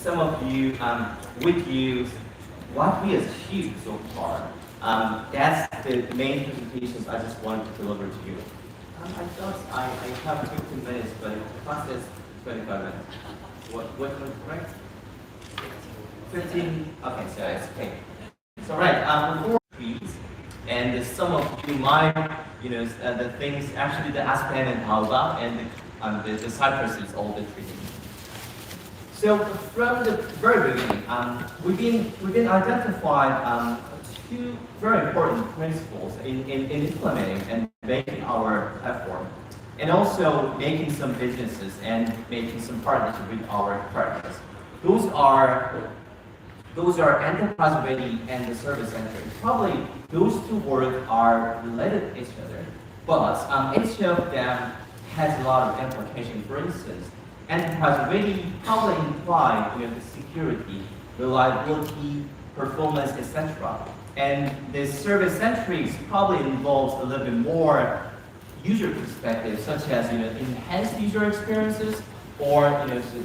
some of you would use what we achieved so far. That's the main presentations I just wanted to deliver to you. I thought I have 15 minutes, but the class is 25 minutes. What was correct? 15? Okay, so it's okay. So right, before trees, and some of you might, the things, actually the aspen and baobab and the cypress is all the trees. So from the very beginning, we've been identified two very important principles in implementing and making our platform, and also making some businesses and making some partnerships with our partners. Those are enterprise ready and the service centric. Probably those two words are related to each other, but each of them has a lot of implication. For instance, enterprise ready probably implies the security, reliability, performance, etc. And the service centric probably involves a little bit more user perspective, such as enhanced user experiences or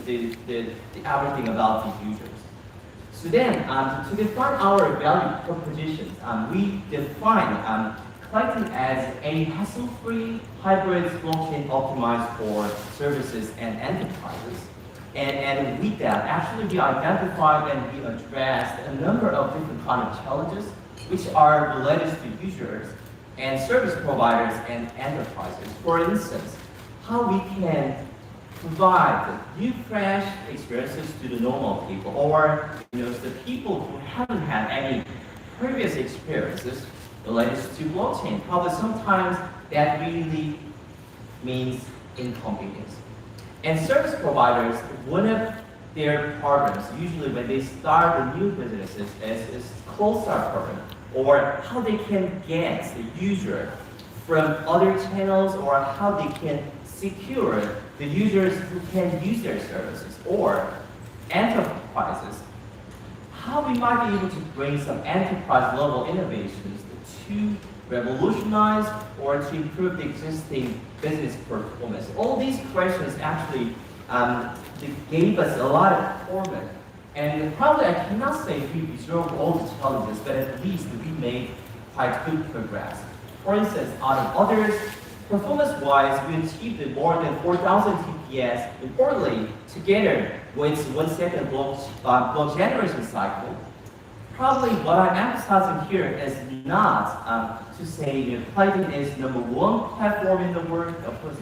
the everything about these users. So then, to define our value propositions, we define Klaytn as a hassle-free hybrid blockchain optimized for services and enterprises. And with that, actually we identified and we addressed a number of different kind of challenges which are related to users and service providers and enterprises. For instance, how we can provide new fresh experiences to the normal people, or the people who haven't had any previous experiences related to blockchain. Probably sometimes that really means inconvenience. And service providers, one of their programs, usually when they start the new businesses, is close start program, or how they can get the user from other channels, or how they can secure the users who can use their services, or enterprises, how we might be able to bring some enterprise level innovations to revolutionize or to improve the existing business performance. All these questions actually they gave us a lot of format. And probably I cannot say we resolved all the challenges, but at least we made quite good progress. For instance, out of others, performance-wise, we achieved more than 4,000 TPS, importantly, together with 1 second block generation cycle. Probably what I'm emphasizing here is not to say Klaytn is #1 platform in the world. Of course,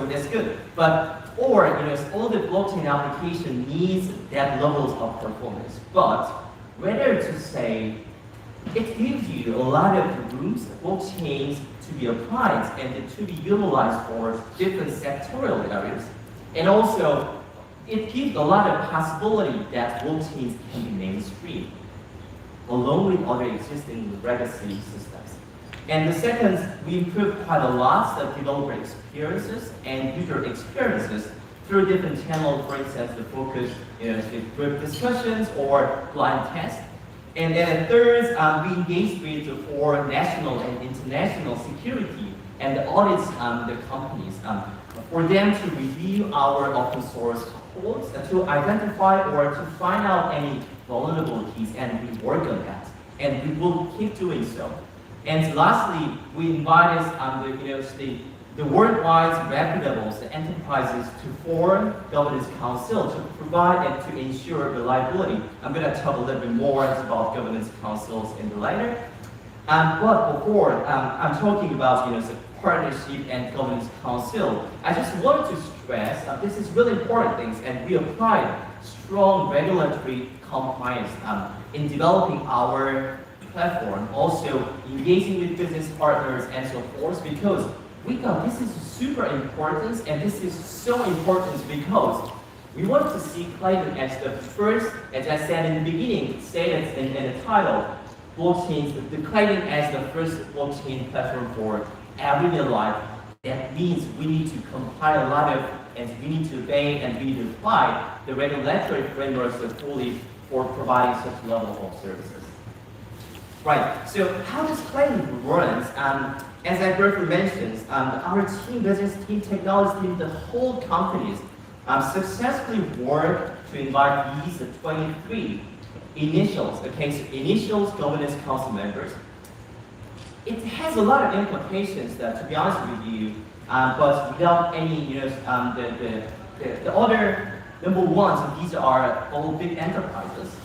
that's good. But or all the blockchain application needs that levels of performance. But rather to say it gives you a lot of rooms, blockchains to be applied and to be utilized for different sectorial areas. And also, it gives a lot of possibility that blockchains can be mainstream, along with other existing legacy systems. And the second, we improved quite a lot of developer experiences and user experiences through different channels, for instance, the focus group discussions or blind tests. And then the third, we engaged with for national and international security and audits the companies for them to review our open source codes to identify or to find out any vulnerabilities, and we work on that, and we will keep doing so. And lastly, we invited the worldwide reputables, the enterprises, to form governance council to provide and to ensure reliability. I'm going to talk a little bit more about governance councils in the later. But before I'm talking about the partnership and governance council, I just wanted to stress this is really important things, and we applied strong regulatory compliance in developing our platform, also engaging with business partners and so forth, because we thought this is super important, and this is so important because we want to see Klaytn as the first, as I said in the beginning, say it in the title, blockchains, the Klaytn as the first blockchain platform for everyday life. That means we need to comply a lot of, and we need to obey and we need to apply the regulatory frameworks fully for providing such level of services. Right, so how does Klaytn run? As I briefly mentioned, our team, business team, technology team, the whole companies successfully work to invite these 23 initials, okay, so initials governance council members. It has a lot of implications that, to be honest with you, but without any, the other number one, so these are all big enterprises.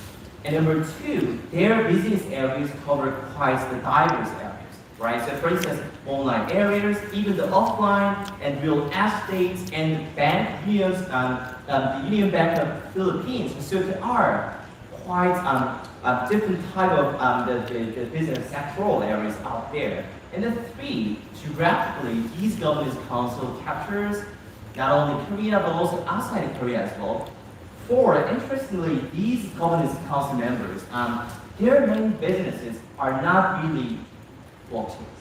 And number two, their business areas cover quite the diverse areas, right? So for instance, online areas, even the offline and real estates and bank unions, the Union Bank of Philippines. So there are quite different type of the business sectoral areas out there. And then three, geographically, these governance council captures not only Korea but also outside of Korea as well. Four, interestingly, these governance council members, their main businesses are not really blockchains.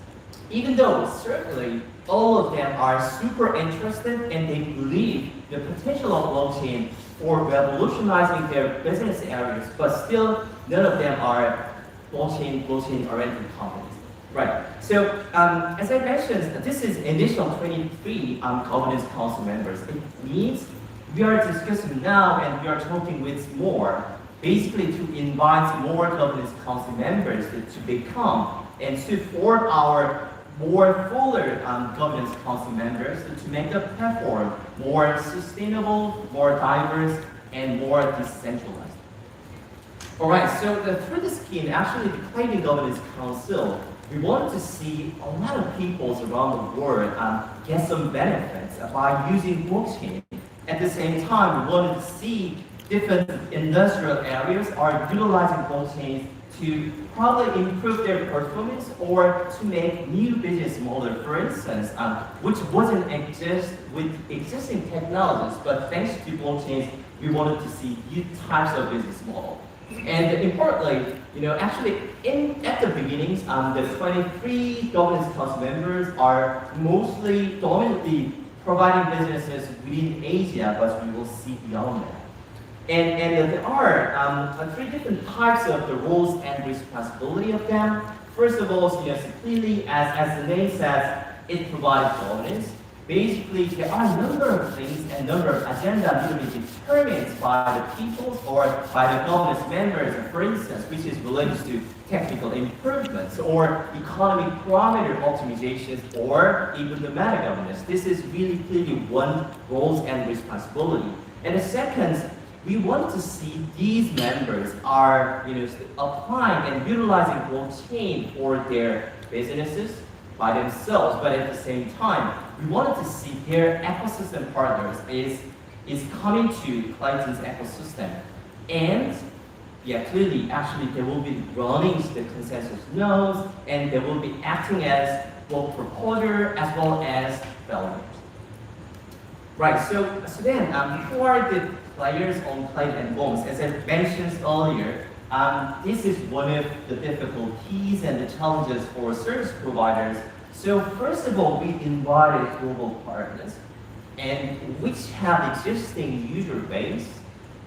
Even though certainly all of them are super interested and they believe the potential of blockchain for revolutionizing their business areas, but still none of them are blockchain-oriented companies. Right. So as I mentioned, this is initial 23 governance council members. It means we are discussing now and we are talking with more, basically to invite more governance council members to become and to form our more fuller governance council members to make the platform more sustainable, more diverse, and more decentralized. All right, so through the scheme, actually the Klaytn Governance Council, we wanted to see a lot of people around the world get some benefits by using blockchain. At the same time, we wanted to see different industrial areas are utilizing blockchain to probably improve their performance or to make new business model, for instance, which wasn't exist with existing technologies, but thanks to blockchain, we wanted to see new types of business model. And importantly, actually at the beginnings, the 23 governance council members are mostly dominantly providing businesses within Asia, but we will see beyond that. And there are three different types of the roles and responsibility of them. First of all, clearly, as the name says, it provides governance. Basically, there are a number of things and number of agenda usually determined by the people or by the governance members, for instance, which is related to technical improvements or economic parameter optimizations or even the meta governance. This is really clearly one roles and responsibility. And the second, we want to see these members are applying and utilizing blockchain for their businesses by themselves, but at the same time, we wanted to see their ecosystem partners is coming to Klaytn's ecosystem. And clearly, actually, they will be running the consensus nodes, and they will be acting as both proposer as well as validators. Right, so then, who are the players on Klaytn Bonds? As I mentioned earlier, this is one of the difficulties and the challenges for service providers. So first of all, we invited global partners, and which have existing user base,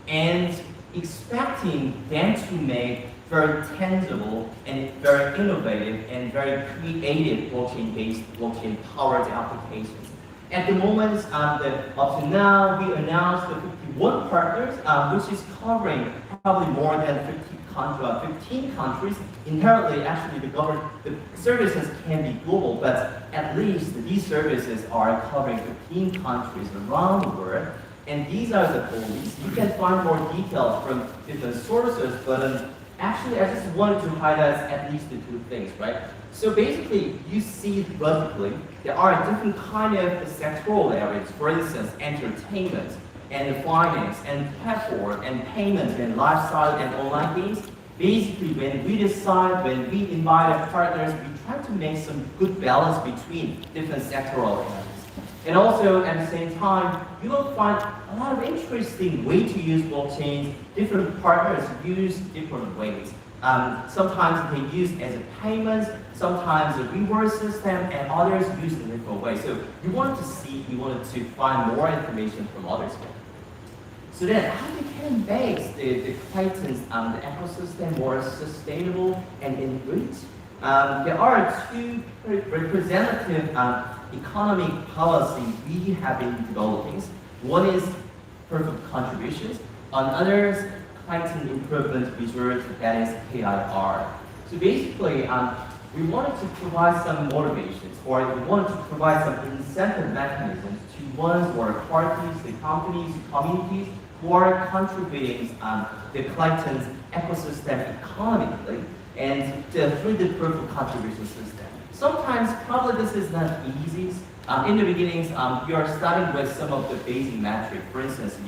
and expecting them to make very tangible and very innovative and very creative blockchain-based, blockchain-powered applications. At the moment, up to now, we announced the 51 partners, which is covering probably more than 15 countries. Inherently, actually, the services can be global, but at least these services are covering 15 countries around the world. And these are the goals. You can find more details from different sources, but actually, I just wanted to highlight at least the two things, right? So basically, you see vertically, there are different kind of sectoral areas. For instance, entertainment, and finance, and platform, and payments, and lifestyle, and online games. Basically, when we invite our partners, we try to make some good balance between different sectoral areas. And also, at the same time, you will find a lot of interesting ways to use blockchain. Different partners use different ways. Sometimes they use as a payment, sometimes a reward system, and others use in different ways. So you wanted to find more information from others. So then, how we can make the Klaytn's the ecosystem more sustainable and enriched? There are two representative economic policies we have been developing. One is perfect contributions, Another Klaytn improvement result that is KIR. So basically, we wanted to provide some motivations, or we wanted to provide some incentive mechanisms to ones or parties, the companies, communities who are contributing the Klaytn's ecosystem economically and through the proof of contribution system. Sometimes probably this is not easy. In the beginnings, you are starting with some of the basic metrics. For instance,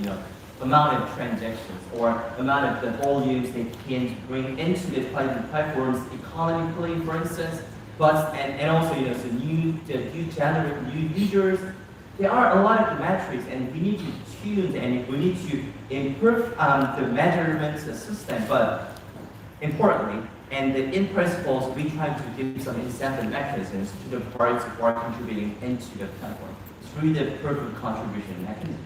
amount of transactions or amount of the volumes they can bring into the platforms economically, for instance. But and also so you generate new users. There are a lot of metrics, and we need to tune and we need to improve the measurement system. But importantly, and in principles, we try to give some incentive mechanisms to the parties who are contributing into the platform through the proof of contribution mechanism.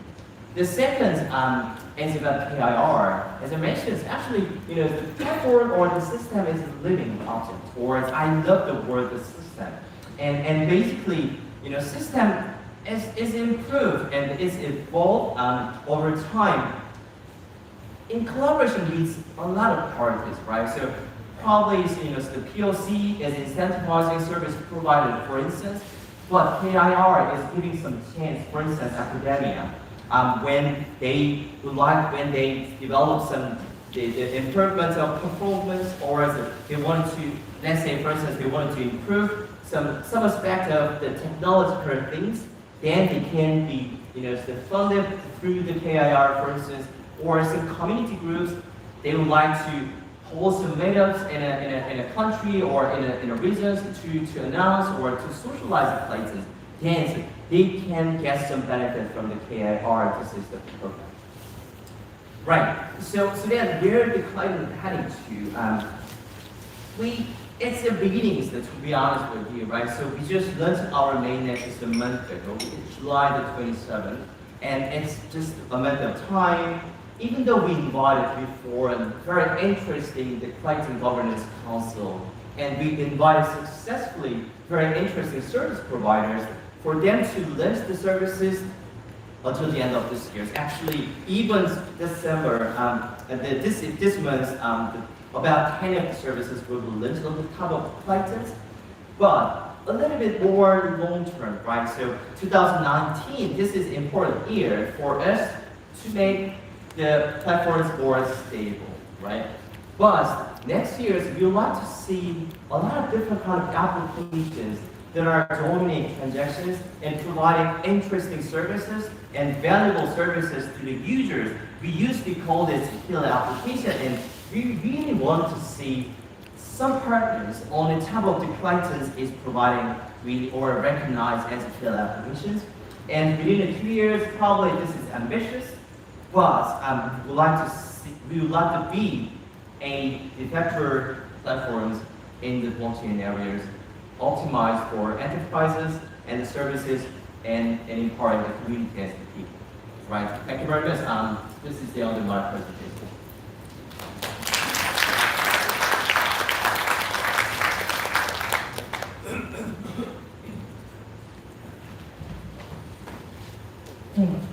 The second is about KIR. As I mentioned, actually, the platform or the system is a living object, or I love the word the system. And basically, system is improved and is evolved over time in collaboration with a lot of parties, right? So probably, the POC is incentivizing service provider, for instance, but KIR is giving some chance, for instance, academia. When they develop some the improvements of performance, or they want to, let's say for instance, they want to improve some aspect of the technological things, then they can be funded through the KIR, for instance, or some community groups. They would like to hold some meetups in a country or in a region to announce or to socialize the places. Then they can get some benefit from the KIR. This is the program. Right. So then where the Klaytn heading to? It's the beginnings, to be honest with you, right? So we just launched our mainnet just a month ago, July the 27th, and it's just a matter of time. Even though we invited before and very interesting the Klaytn Governance Council, and we invited successfully very interesting service providers for them to list the services until the end of this year. Actually, even December, this month, about 10 of the services will be listed on the top of Klaytn, but a little bit more long-term, right? So 2019, this is an important year for us to make the platforms more stable, right? But next year, we would like to see a lot of different kind of applications that are dominating transactions and providing interesting services and valuable services to the users. We used to call this killer application, and we really want to see some partners on the top of the Klaytn is providing or recognized as killer applications. And within a few years, probably this is ambitious, but we would like to be a de facto platforms in the blockchain areas, optimized for enterprises and the services and empowering the community as the people. Right? Thank you very much. This is the end of my presentation. Thank you.